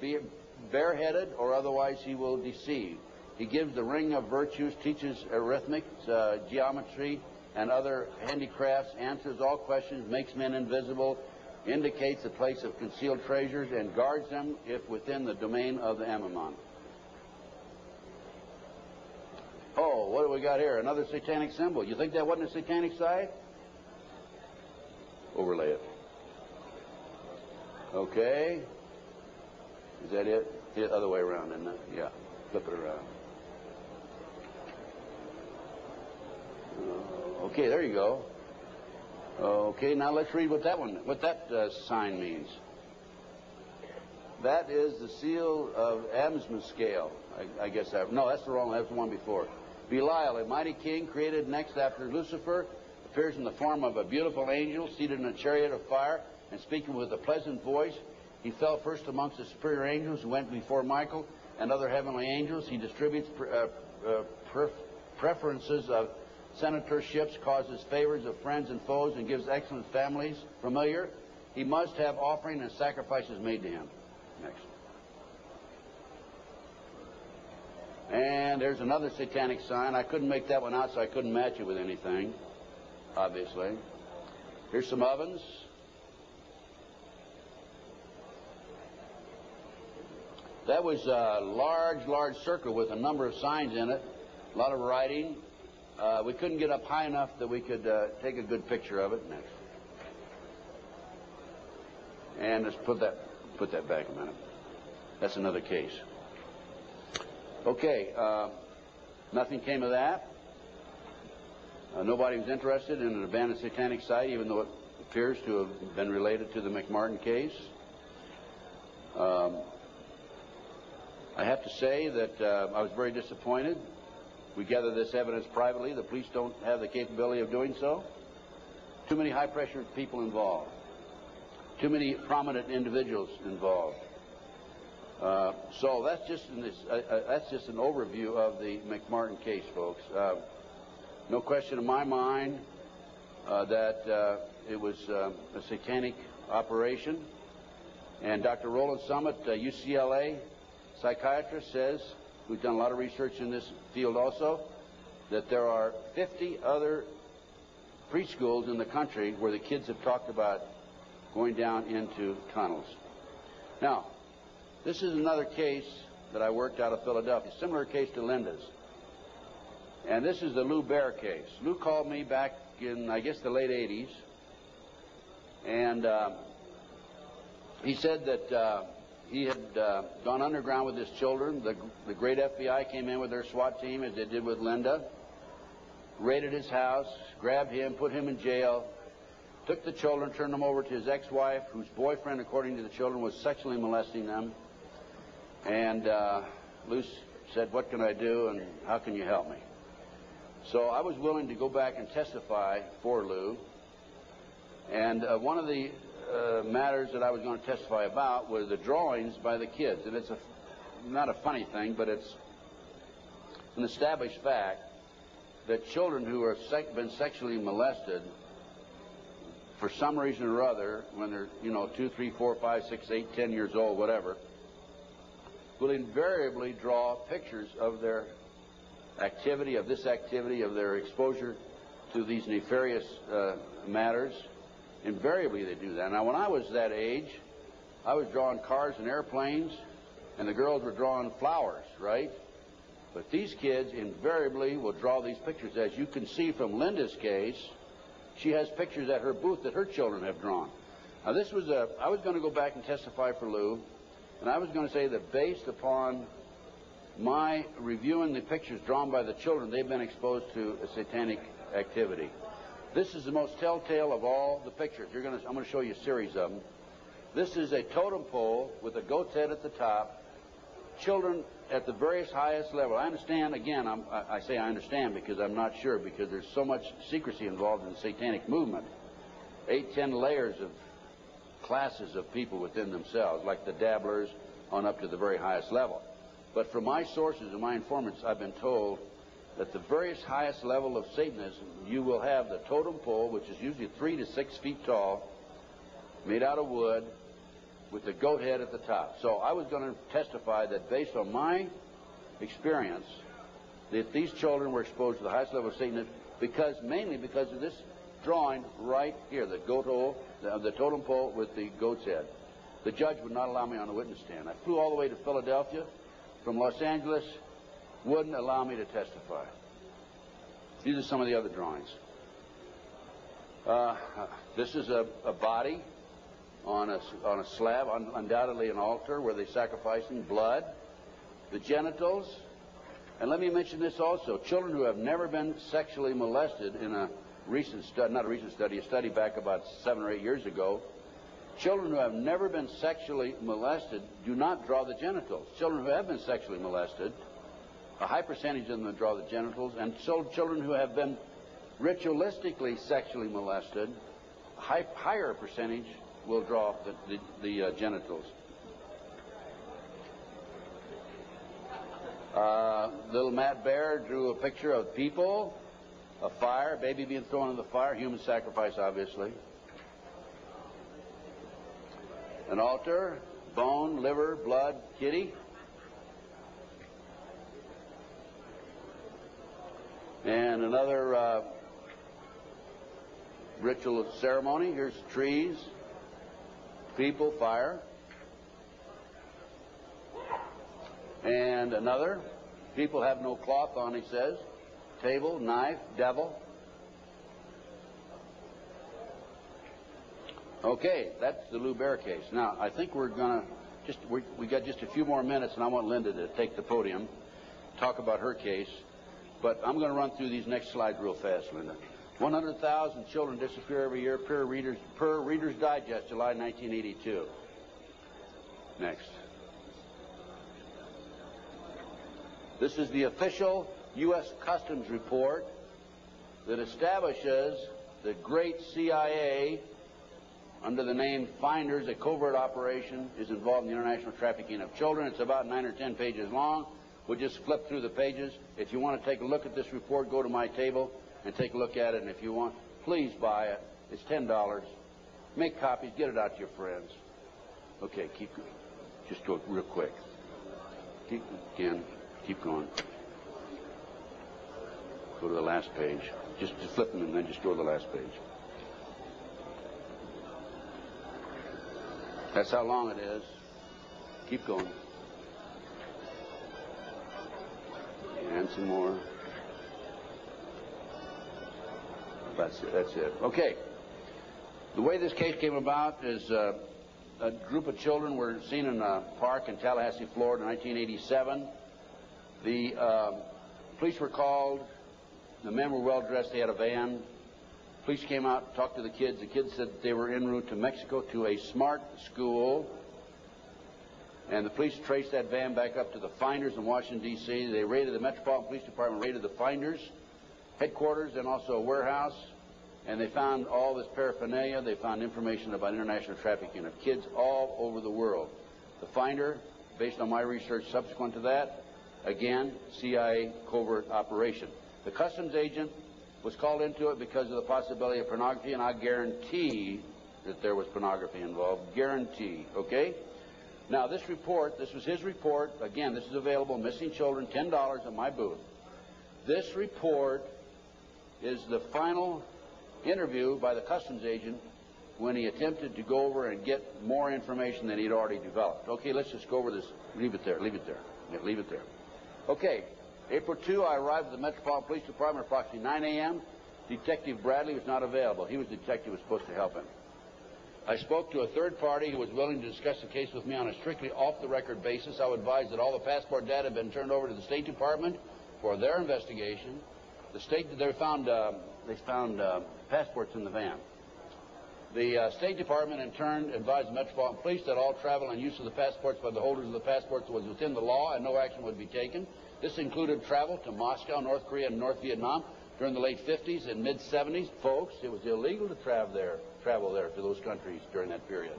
be bareheaded or otherwise he will deceive. He gives the ring of virtues, teaches arithmetic, geometry, and other handicrafts, answers all questions, makes men invisible, indicates the place of concealed treasures, and guards them if within the domain of the Amimon. Oh, what do we got here? Another satanic symbol. You think that wasn't a satanic site? Overlay it. Okay. Is that it? The other way around, isn't it? Yeah. Flip it around. Okay, there you go. Okay, now let's read what that sign means. That is the seal of Amsman scale. I guess no, that's the wrong. That's the one before. Belial, a mighty king, created next after Lucifer, appears in the form of a beautiful angel seated in a chariot of fire and speaking with a pleasant voice. He fell first amongst the superior angels who went before Michael and other heavenly angels. He distributes preferences of senatorships, causes favors of friends and foes, and gives excellent families. Familiar. He must have offering and sacrifices made to him. Next. And there's another satanic sign. I couldn't make that one out, so I couldn't match it with anything, obviously. Here's some ovens. That was a large circle with a number of signs in it, a lot of writing. We couldn't get up high enough that we could take a good picture of it. Next. And let's put that back a minute. That's another case. Okay, nothing came of that. Nobody was interested in an abandoned satanic site, even though it appears to have been related to the McMartin case. I have to say that I was very disappointed. We gather this evidence privately. The police don't have the capability of doing so. Too many high-pressure people involved. Too many prominent individuals involved. So that's just an overview of the McMartin case, folks. No question in my mind that it was a satanic operation. And Dr. Roland Summit, UCLA psychiatrist, says, who's done a lot of research in this field also, that there are 50 other preschools in the country where the kids have talked about going down into tunnels. Now, this is another case that I worked out of Philadelphia, similar case to Linda's. And this is the Lou Bear case. Lou called me back in, I guess, the late 80s. And he said that he had gone underground with his children. The great FBI came in with their SWAT team, as they did with Linda, raided his house, grabbed him, put him in jail, took the children, turned them over to his ex-wife, whose boyfriend, according to the children, was sexually molesting them. And Lou said, "What can I do, and how can you help me?" So I was willing to go back and testify for Lou. And one of the matters that I was going to testify about were the drawings by the kids. And it's not a funny thing, but it's an established fact that children who have been sexually molested for some reason or other, when they're, 2, 3, 4, 5, 6, 8, 10 years old, whatever, will invariably draw pictures of their activity, of their exposure to these nefarious matters. Invariably they do that. Now, when I was that age, I was drawing cars and airplanes, and the girls were drawing flowers, right? But these kids invariably will draw these pictures. As you can see from Linda's case, she has pictures at her booth that her children have drawn. Now, I was going to go back and testify for Lou, and I was going to say that based upon my reviewing the pictures drawn by the children, they've been exposed to a satanic activity. This is the most telltale of all the pictures. I'm going to show you a series of them. This is a totem pole with a goat's head at the top. Children at the various highest level. I understand, again, I say I understand because I'm not sure, because there's so much secrecy involved in the satanic movement. 8, 10 layers of classes of people within themselves, like the dabblers on up to the very highest level. But from my sources and my informants, I've been told that the various highest level of Satanism, you will have the totem pole, which is usually 3 to 6 feet tall, made out of wood, with the goat head at the top. So I was going to testify that based on my experience, that these children were exposed to the highest level of Satanism mainly because of this drawing right here, the goat hole, the totem pole with the goat's head. The judge would not allow me on the witness stand. I flew all the way to Philadelphia from Los Angeles, wouldn't allow me to testify. These are some of the other drawings. This is a body on a slab, undoubtedly an altar where they're sacrificing blood. The genitals, and let me mention this also, children who have never been sexually molested in a recent study, not a recent study, a study back about 7 or 8 years ago, children who have never been sexually molested do not draw the genitals. Children who have been sexually molested, a high percentage of them draw the genitals, and so children who have been ritualistically sexually molested, a higher percentage will draw the genitals. Little Matt Bear drew a picture of people, a fire, a baby being thrown in the fire, human sacrifice, obviously. An altar, bone, liver, blood, kitty. And another ritual ceremony. Here's trees, people, fire. And another, people have no cloth on, he says. Table, knife, devil. Okay, that's the Lou Bear case. Now, I think we're going to we got just a few more minutes, and I want Linda to take the podium, talk about her case. But I'm going to run through these next slides real fast, Linda. 100,000 children disappear every year per Reader's Digest, July 1982. Next. This is the official U.S. Customs report that establishes the great CIA, under the name Finders, a covert operation, is involved in the international trafficking of children. It's about 9 or 10 pages long. We'll just flip through the pages. If you want to take a look at this report, go to my table and take a look at it. And if you want, please buy it. It's $10. Make copies. Get it out to your friends. Okay, just go real quick. Keep going. Go to the last page. Just flip them and then just go to the last page. That's how long it is. Keep going. And some more. That's it. Okay. The way this case came about is a group of children were seen in a park in Tallahassee, Florida in 1987. The police were called. The men were well dressed. They had a van. Police came out, talked to the kids. The kids said they were en route to Mexico to a smart school. And the police traced that van back up to the Finders in Washington, D.C. They raided the Metropolitan Police Department, raided the Finders headquarters and also a warehouse. And they found all this paraphernalia. They found information about international trafficking of kids all over the world. The Finder, based on my research subsequent to that, again, CIA covert operation. The customs agent was called into it because of the possibility of pornography, and I guarantee that there was pornography involved. Guarantee, okay? Now, this report, this was his report. Again, this is available, Missing Children, $10 at my booth. This report is the final interview by the customs agent when he attempted to go over and get more information than he'd already developed. Okay, let's just go over this. Leave it there. Yeah, leave it there. Okay. April 2, I arrived at the Metropolitan Police Department at approximately 9 a.m. Detective Bradley was not available. He was the detective who was supposed to help him. I spoke to a third party who was willing to discuss the case with me on a strictly off-the-record basis. I was advised that all the passport data had been turned over to the State Department for their investigation. They found passports in the van. The State Department, in turn, advised the Metropolitan Police that all travel and use of the passports by the holders of the passports was within the law and no action would be taken. This included travel to Moscow, North Korea, and North Vietnam during the late 50s and mid-70s. Folks, it was illegal to travel there to those countries during that period.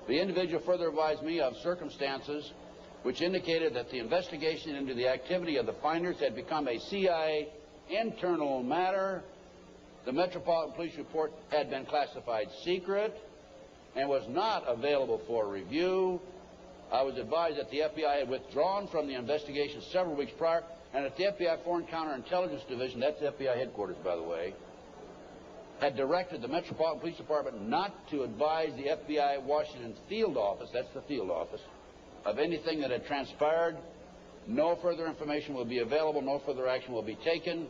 The individual further advised me of circumstances which indicated that the investigation into the activity of the Finders had become a CIA internal matter. The Metropolitan Police report had been classified secret. and was not available for review. I was advised that the FBI had withdrawn from the investigation several weeks prior, and that the FBI Foreign Counterintelligence Division, that's FBI headquarters, by the way, had directed the Metropolitan Police Department not to advise the FBI Washington field office, that's the field office, of anything that had transpired. No further information will be available. No further action will be taken.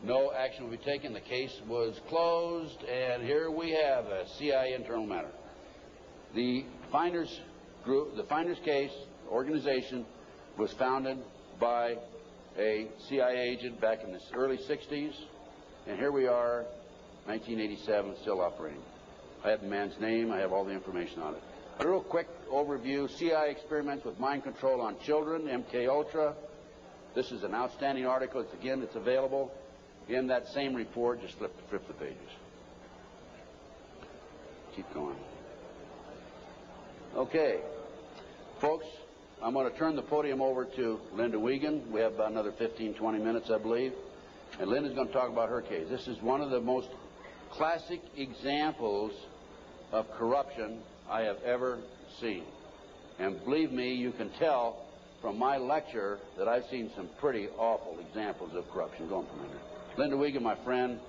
No action will be taken. The case was closed, and here we have a CIA internal matter. The Finders Group, the Finders Case organization, was founded by a CIA agent back in the early 60s, and here we are, 1987, still operating. I have the man's name. I have all the information on it. A real quick overview. CIA experiments with mind control on children, MK Ultra. This is an outstanding article. It's available in that same report. Just flip the pages. Keep going. Okay. Folks, I'm going to turn the podium over to Linda Wiegand. We have about another 15, 20 minutes, I believe. And Linda's going to talk about her case. This is one of the most classic examples of corruption I have ever seen. And believe me, you can tell from my lecture that I've seen some pretty awful examples of corruption. Go on from here. Linda Wiegand, my friend,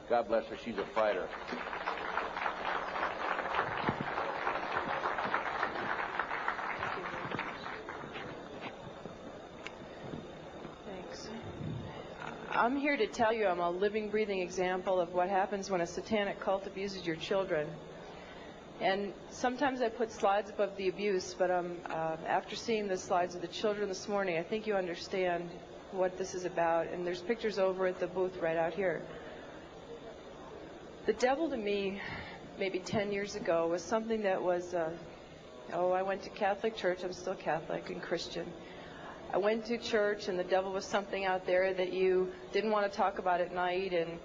God bless her, she's a fighter. Thanks. I'm here to tell you I'm a living, breathing example of what happens when a satanic cult abuses your children. And sometimes I put slides above the abuse, but after seeing the slides of the children this morning, I think you understand what this is about. And there's pictures over at the booth right out here. The devil to me, maybe 10 years ago, was something that was, I went to Catholic church. I'm still Catholic and Christian. I went to church, and the devil was something out there that you didn't want to talk about at night, and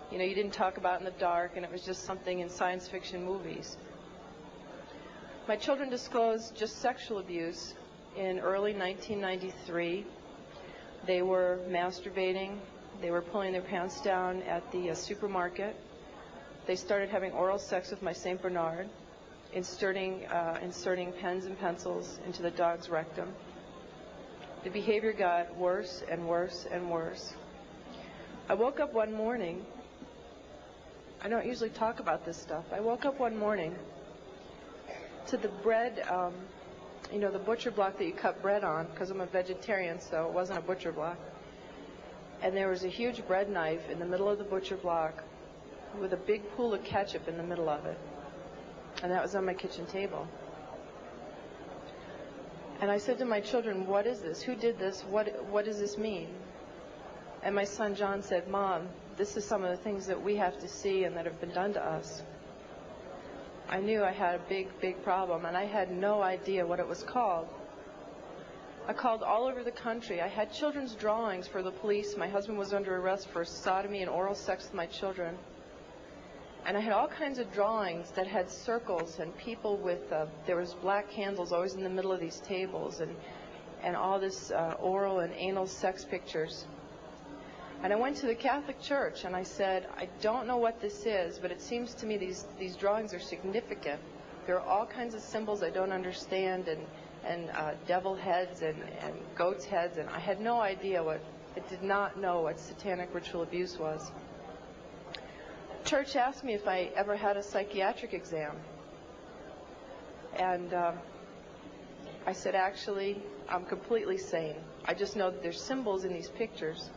you didn't talk about in the dark, and it was just something in science fiction movies. My children disclosed just sexual abuse in early 1993. They were masturbating. They were pulling their pants down at the supermarket. They started having oral sex with my St. Bernard, inserting pens and pencils into the dog's rectum. The behavior got worse and worse and worse. I woke up one morning. I don't usually talk about this stuff. I woke up one morning to the bread, the butcher block that you cut bread on, because I'm a vegetarian, so it wasn't a butcher block. And there was a huge bread knife in the middle of the butcher block with a big pool of ketchup in the middle of it. And that was on my kitchen table. And I said to my children, what is this? Who did this? What does this mean? And my son John said, Mom, this is some of the things that we have to see and that have been done to us. I knew I had a big, big problem, and I had no idea what it was called. I called all over the country. I had children's drawings for the police. My husband was under arrest for sodomy and oral sex with my children. And I had all kinds of drawings that had circles and people with, there was black candles always in the middle of these tables, and all this oral and anal sex pictures. And I went to the Catholic Church, and I said, I don't know what this is, but it seems to me these drawings are significant. There are all kinds of symbols I don't understand, and devil heads and goat's heads, and I had no idea I did not know what satanic ritual abuse was. Church asked me if I ever had a psychiatric exam. And I said, actually, I'm completely sane. I just know that there's symbols in these pictures.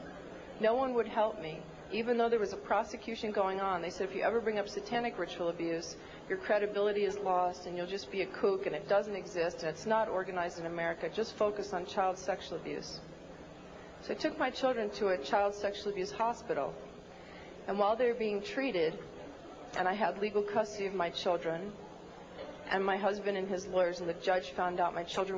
No one would help me. Even though there was a prosecution going on, they said if you ever bring up satanic ritual abuse, your credibility is lost and you'll just be a kook and it doesn't exist and it's not organized in America. Just focus on child sexual abuse. So I took my children to a child sexual abuse hospital. And while they were being treated, and I had legal custody of my children, and my husband and his lawyers, and the judge found out my children